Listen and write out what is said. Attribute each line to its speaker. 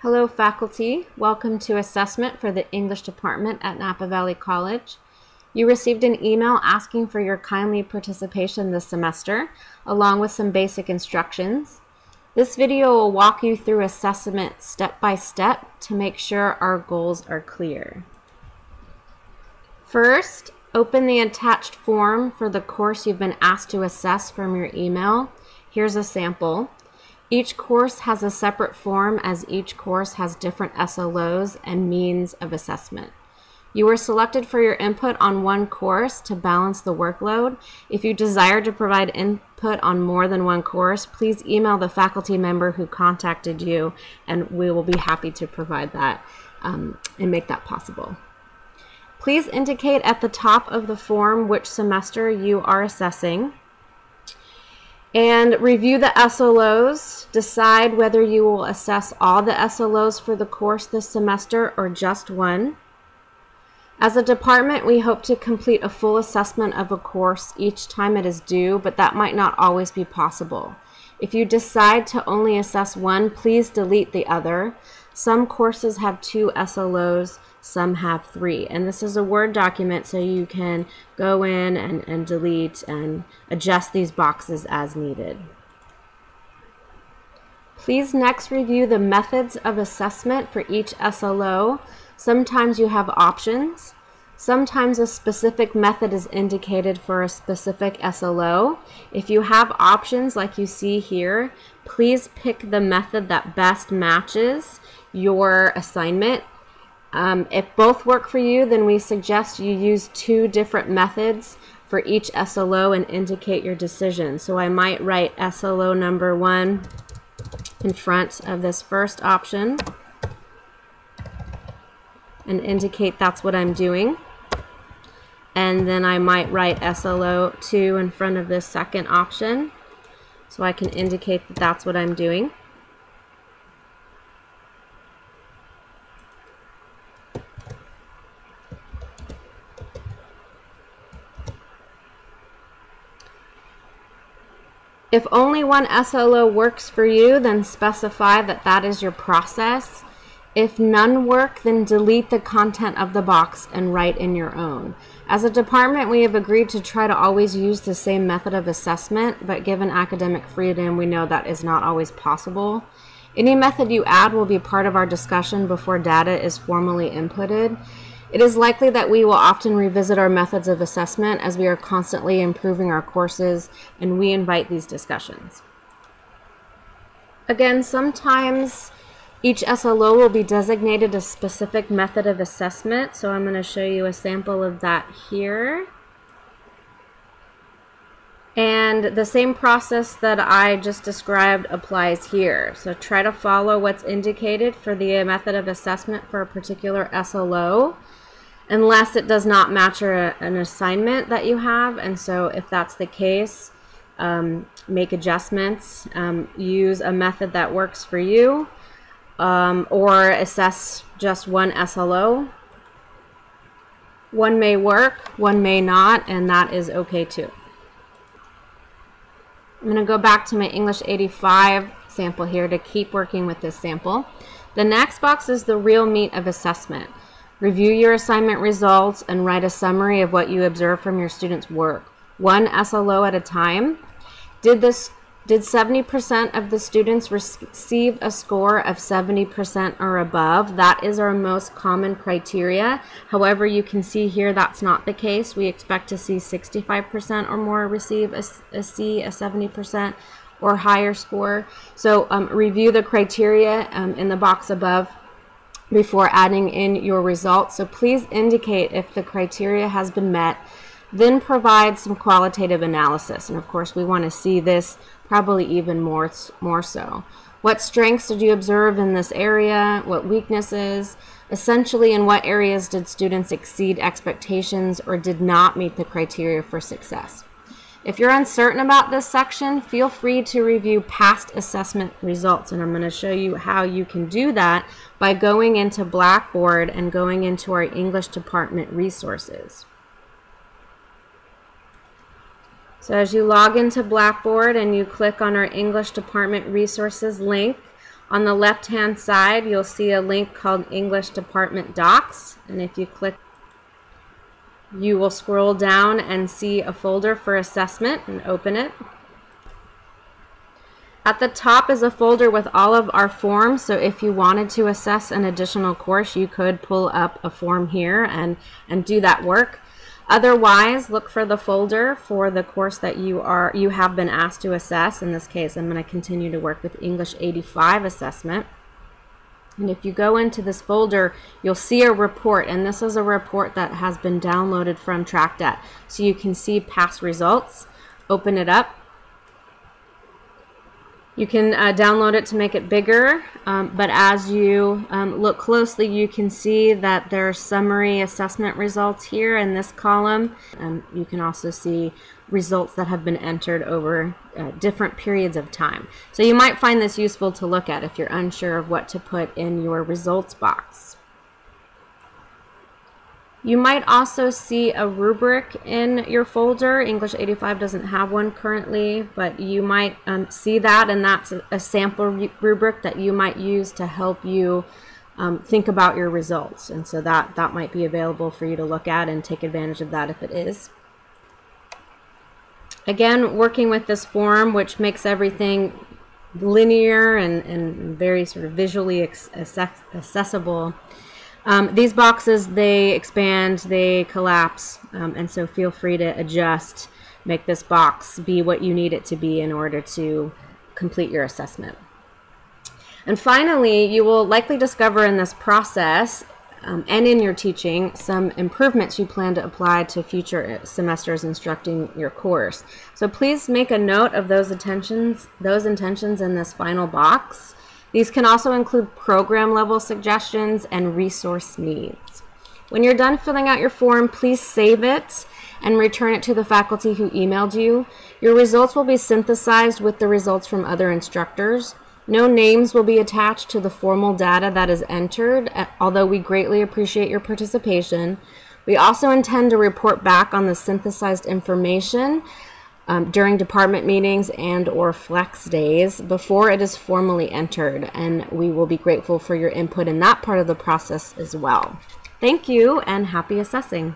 Speaker 1: Hello faculty, welcome to assessment for the English department at Napa Valley College. You received an email asking for your kindly participation this semester, along with some basic instructions. This video will walk you through assessment step by step to make sure our goals are clear. First, open the attached form for the course you've been asked to assess from your email. Here's a sample. Each course has a separate form, as each course has different SLOs and means of assessment. You were selected for your input on one course to balance the workload. If you desire to provide input on more than one course, please email the faculty member who contacted you, and we will be happy to provide that and make that possible. Please indicate at the top of the form which semester you are assessing. And review the SLOs. Decide whether you will assess all the SLOs for the course this semester or just one. As a department, we hope to complete a full assessment of a course each time it is due, but that might not always be possible. If you decide to only assess one, please delete the other. Some courses have 2 SLOs, some have 3. And this is a Word document, so you can go in and delete and adjust these boxes as needed. Please next review the methods of assessment for each SLO. Sometimes you have options. Sometimes a specific method is indicated for a specific SLO. If you have options like you see here, please pick the method that best matches your assignment. If both work for you, then we suggest you use 2 different methods for each SLO and indicate your decision. So I might write SLO number 1 in front of this first option and indicate that's what I'm doing. And then I might write SLO 2 in front of this second option, so I can indicate that that's what I'm doing. If only one SLO works for you, then specify that that is your process. If none work, then delete the content of the box and write in your own. As a department, we have agreed to try to always use the same method of assessment, but given academic freedom, we know that is not always possible. Any method you add will be part of our discussion before data is formally inputted. It is likely that we will often revisit our methods of assessment as we are constantly improving our courses, and we invite these discussions. Again, sometimes each SLO will be designated a specific method of assessment, so I'm going to show you a sample of that here. And the same process that I just described applies here. So try to follow what's indicated for the method of assessment for a particular SLO, unless it does not match an assignment that you have. And so if that's the case, make adjustments, use a method that works for you, or assess just one SLO. One may work, one may not, and that is okay too. I'm going to go back to my English 85 sample here to keep working with this sample. The next box is the real meat of assessment. Review your assignment results and write a summary of what you observed from your students' work, one SLO at a time. Did 70% of the students receive a score of 70% or above? That is our most common criteria. However, you can see here that's not the case. We expect to see 65% or more receive a C, a 70% or higher score. So review the criteria in the box above before adding in your results. So please indicate if the criteria has been met, then provide some qualitative analysis. And of course, we want to see this probably even more so. What strengths did you observe in this area? What weaknesses? Essentially, in what areas did students exceed expectations or did not meet the criteria for success? If you're uncertain about this section, feel free to review past assessment results, and I'm going to show you how you can do that by going into Blackboard and going into our English department resources. So as you log into Blackboard and you click on our English department resources link, On the left-hand side, you'll see a link called English Department Docs, and if you click, you will scroll down and see a folder for assessment and open it. At the top is a folder with all of our forms, so if you wanted to assess an additional course, you could pull up a form here and do that work. Otherwise, look for the folder for the course that you have been asked to assess. In this case, I'm going to continue to work with English 85 assessment. And if you go into this folder, you'll see a report, and this is a report that has been downloaded from TrackDet. So you can see past results. Open it up. You can download it to make it bigger, but as you look closely, you can see that there are summary assessment results here in this column. You can also see results that have been entered over different periods of time. So you might find this useful to look at if you're unsure of what to put in your results box. You might also see a rubric in your folder. English 85 doesn't have one currently, but you might see that, and that's a sample rubric that you might use to help you think about your results. And so that might be available for you to look at and take advantage of that if it is. Again, working with this form, which makes everything linear and very sort of visually accessible. These boxes, they expand, they collapse, and so feel free to adjust, make this box be what you need it to be in order to complete your assessment. And finally, you will likely discover in this process and in your teaching some improvements you plan to apply to future semesters instructing your course. So please make a note of those intentions in this final box. These can also include program level suggestions and resource needs. When you're done filling out your form, please save it and return it to the faculty who emailed you. Your results will be synthesized with the results from other instructors. No names will be attached to the formal data that is entered, although we greatly appreciate your participation. We also intend to report back on the synthesized information during department meetings and/or flex days before it is formally entered, and we will be grateful for your input in that part of the process as well. Thank you, and happy assessing.